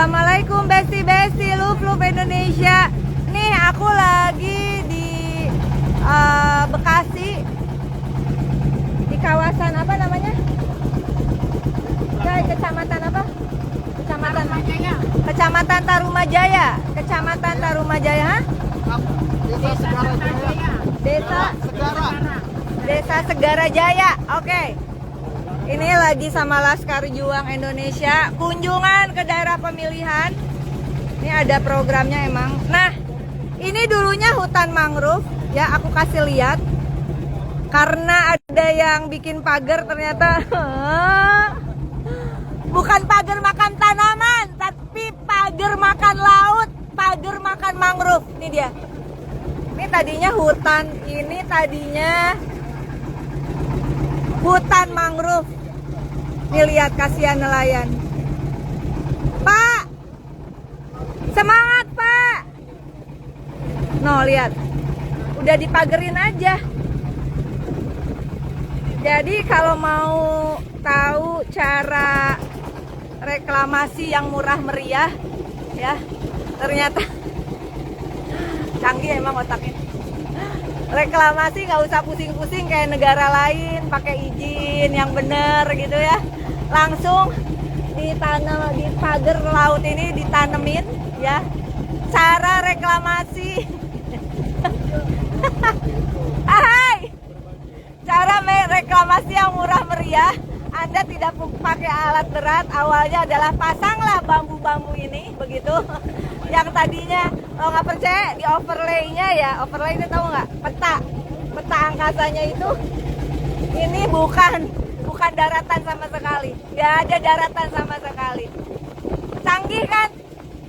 Assalamualaikum besti-besti Love Indonesia. Nih aku lagi di Bekasi, di kawasan apa namanya? Kecamatan apa? Kecamatan Tarumajaya. Kecamatan Tarumajaya. Desa Segara Jaya. Oke. Ini lagi sama Laskar Juang Indonesia kunjungan ke daerah pemilihan. Ini ada programnya emang. Nah, ini dulunya hutan mangrove ya, aku kasih lihat. Karena ada yang bikin pagar ternyata bukan pagar makan tanaman, tapi pagar makan laut, pagar makan mangrove. Ini dia. Ini tadinya hutan, ini tadinya hutan mangrove. Nih lihat, kasihan nelayan. Pak, semangat Pak. No, lihat, udah dipagerin aja. Jadi kalau mau tahu cara reklamasi yang murah meriah, ya ternyata canggih emang otaknya. Reklamasi nggak usah pusing-pusing kayak negara lain, pakai izin yang bener gitu ya. Langsung ditanam di pagar laut ini, ditanemin ya. Cara reklamasi. Hai. Cara reklamasi yang murah meriah. Anda tidak pakai alat berat. Awalnya adalah pasanglah bambu-bambu ini begitu. Yang tadinya kalau nggak percaya di overlay-nya ya, overlay itu tahu nggak? Peta angkasanya itu ini bukan daratan sama sekali, nggak ada daratan sama sekali. Canggih kan?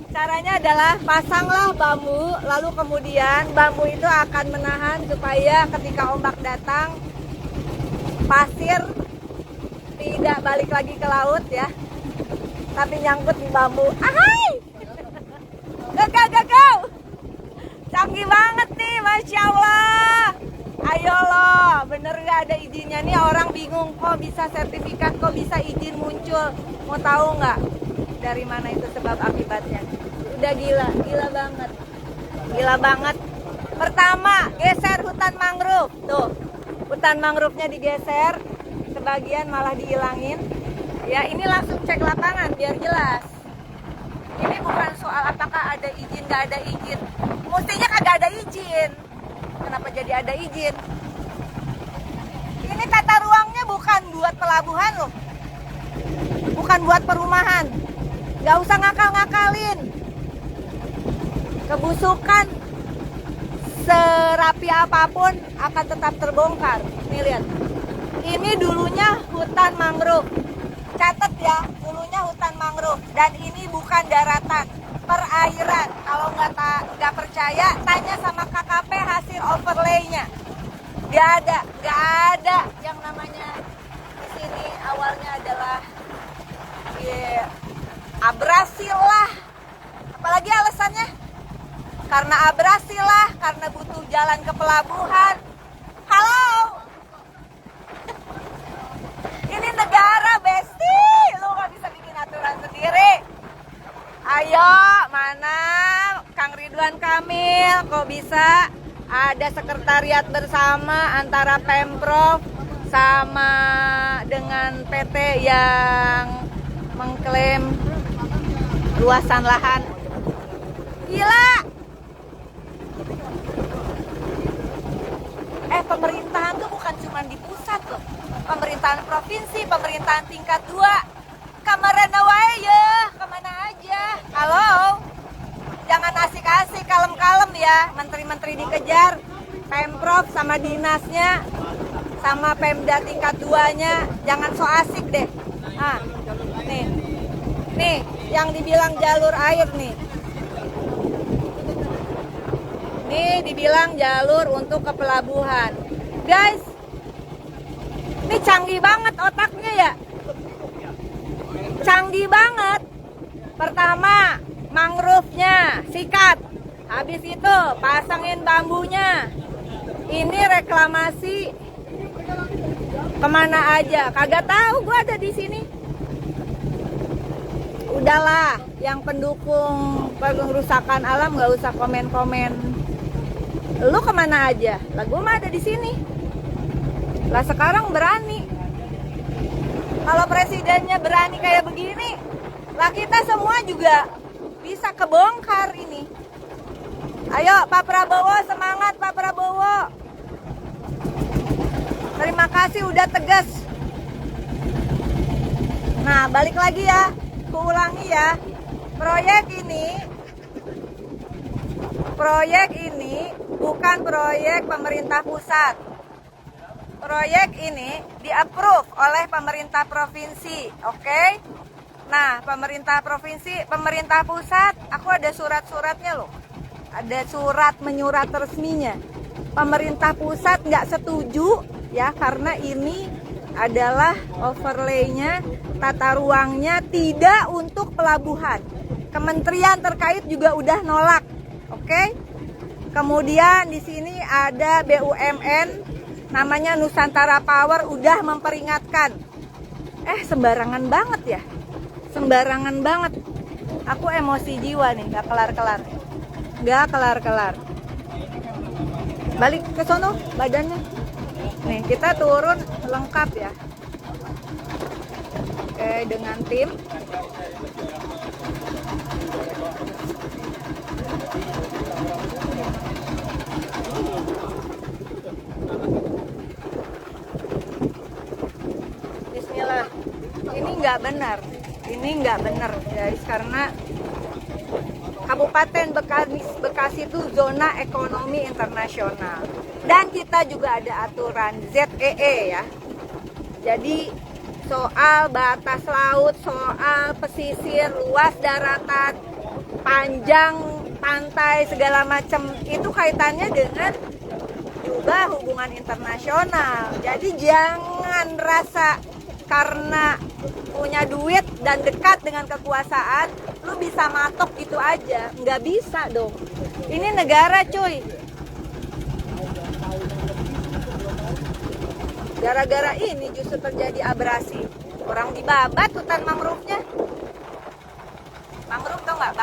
Caranya adalah pasanglah bambu, lalu kemudian bambu itu akan menahan supaya ketika ombak datang pasir tidak balik lagi ke laut ya, tapi nyangkut di bambu. Ahai! Gagal. Canggih banget nih, Masya Allah. Ayo loh, bener gak ada izinnya nih, orang bingung kok bisa sertifikat, kok bisa izin muncul. Mau tahu nggak dari mana itu sebab akibatnya? Udah gila banget. Gila banget. Pertama, geser hutan mangrove. Tuh, hutan mangrove-nya digeser, sebagian malah dihilangin. Ya, ini langsung cek lapangan biar jelas. Ini bukan soal apakah ada izin, nggak ada izin. Mestinya kagak ada izin. Kenapa jadi ada izin? Ini tata ruangnya bukan buat pelabuhan loh. Bukan buat perumahan. Nggak usah ngakal-ngakalin. Kebusukan serapi apapun akan tetap terbongkar. Nih lihat. Ini dulunya hutan mangrove. Catat ya, dulunya hutan mangrove dan ini bukan daratan, perairan. Kalau nggak percaya, tanya sama KKP hasil overlay-nya. Nggak ada yang namanya di sini awalnya adalah abrasi lah. Apalagi alasannya? Karena abrasi lah, karena butuh jalan ke pelabuhan. Halo. Ini negara besti, lu gak bisa bikin aturan sendiri. Ayo, mana Kang Ridwan Kamil, kok bisa ada sekretariat bersama antara Pemprov sama dengan PT yang mengklaim luasan lahan. Gila. Pemerintahan tuh bukan cuma di pusat loh. Pemerintahan provinsi, pemerintahan tingkat 2. Kamarana wae ya, kemana aja. Halo. Jangan asik-asik, kalem-kalem ya. Menteri-menteri dikejar, Pemprov sama dinasnya, sama Pemda tingkat 2-nya. Jangan so asik deh. Ah, nih, yang dibilang jalur air nih. Ini dibilang jalur untuk ke pelabuhan. Guys, ini canggih banget otaknya ya. Canggih banget. Pertama, mangrove-nya sikat. Habis itu pasangin bambunya. Ini reklamasi kemana aja? Kagak tahu, gua ada di sini. Udahlah. Yang pendukung pengerusakan alam nggak usah komen-komen. Lu kemana aja? Lah gue mah ada di sini. Lah sekarang berani. Kalau presidennya berani kayak begini, lah kita semua juga bisa kebongkar ini. Ayo Pak Prabowo, semangat Pak Prabowo. Terima kasih udah tegas. Nah, balik lagi ya. Kuulangi ya. Proyek ini bukan proyek pemerintah pusat. Proyek ini di-approve oleh pemerintah provinsi, oke? Nah, pemerintah provinsi, pemerintah pusat, aku ada surat-suratnya loh. Ada surat menyurat resminya. Pemerintah pusat nggak setuju ya, karena ini adalah overlay-nya, tata ruangnya tidak untuk pelabuhan. Kementerian terkait juga udah nolak, oke? Kemudian di sini ada BUMN, namanya Nusantara Power, udah memperingatkan. Sembarangan banget ya, sembarangan banget. Aku emosi jiwa nih, nggak kelar-kelar. Balik ke sono badannya. Nih kita turun lengkap ya. Oke, dengan tim. Bismillah. Ini nggak benar guys, karena Kabupaten Bekasi itu zona ekonomi internasional. Dan kita juga ada aturan ZEE ya. Jadi soal batas laut, soal pesisir, luas daratan, panjang pantai, segala macam, itu kaitannya dengan juga hubungan internasional. Jadi jangan rasa karena punya duit dan dekat dengan kekuasaan, lu bisa matok gitu aja. Nggak bisa dong. Ini negara cuy. Gara-gara ini justru terjadi abrasi. Orang dibabat hutan mangrove-nya. Mangrove tau nggak?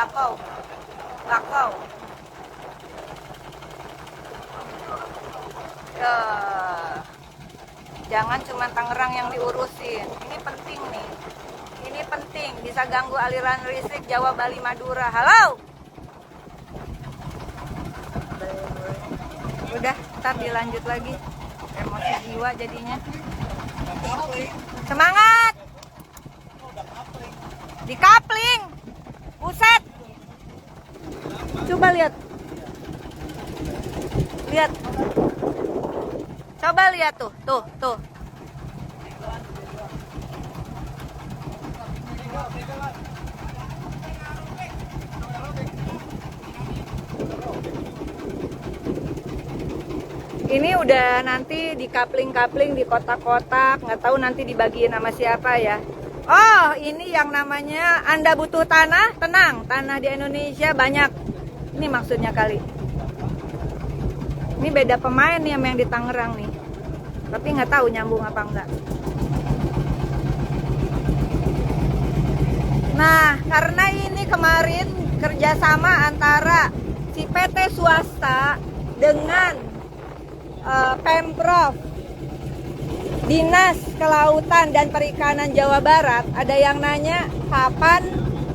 Bakau. Jangan cuma Tangerang yang diurusin. Ini penting nih. Ini penting. Bisa ganggu aliran listrik Jawa, Bali, Madura. Halo? Udah, ntar dilanjut lagi. Emosi jiwa jadinya. Semangat. Di kapling. Buset. Coba lihat. Coba lihat tuh. Ini udah nanti di kapling-kapling, di kotak-kotak, nggak tahu nanti dibagiin sama siapa ya. Oh, ini yang namanya Anda butuh tanah, tenang, tanah di Indonesia banyak. Ini maksudnya kali. Ini beda pemain nih sama yang di Tangerang nih. Tapi nggak tahu nyambung apa enggak. Nah, karena ini kemarin kerjasama antara si PT swasta dengan Pemprov, Dinas Kelautan dan Perikanan Jawa Barat, ada yang nanya kapan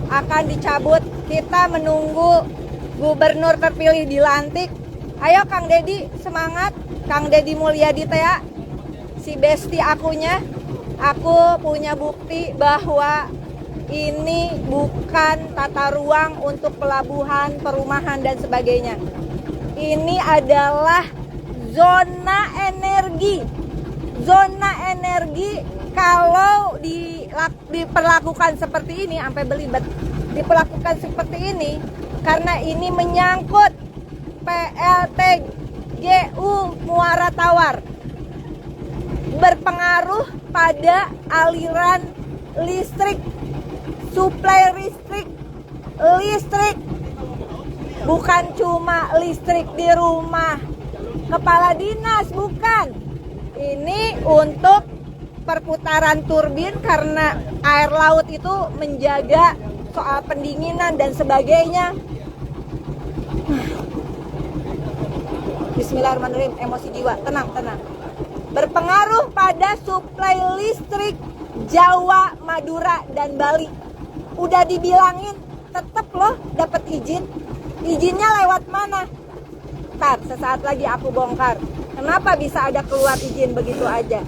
akan dicabut. Kita menunggu gubernur terpilih dilantik. Ayo Kang Dedi, semangat. Kang Dedi Mulyadi ya, si besti akunya. Aku punya bukti bahwa ini bukan tata ruang untuk pelabuhan, perumahan dan sebagainya. Ini adalah zona energi. Zona energi kalau diperlakukan seperti ini, sampai belibet, diperlakukan seperti ini karena ini menyangkut PLTGU Muara Tawar, berpengaruh pada aliran listrik, suplai listrik, bukan cuma listrik di rumah kepala dinas, bukan. Ini untuk perputaran turbin karena air laut itu menjaga soal pendinginan dan sebagainya. Bismillahirrahmanirrahim, emosi jiwa, tenang. Berpengaruh pada suplai listrik Jawa, Madura, dan Bali. Udah dibilangin, tetep loh dapat izin. Izinnya lewat mana? Ntar sesaat lagi aku bongkar. Kenapa bisa ada keluar izin begitu aja?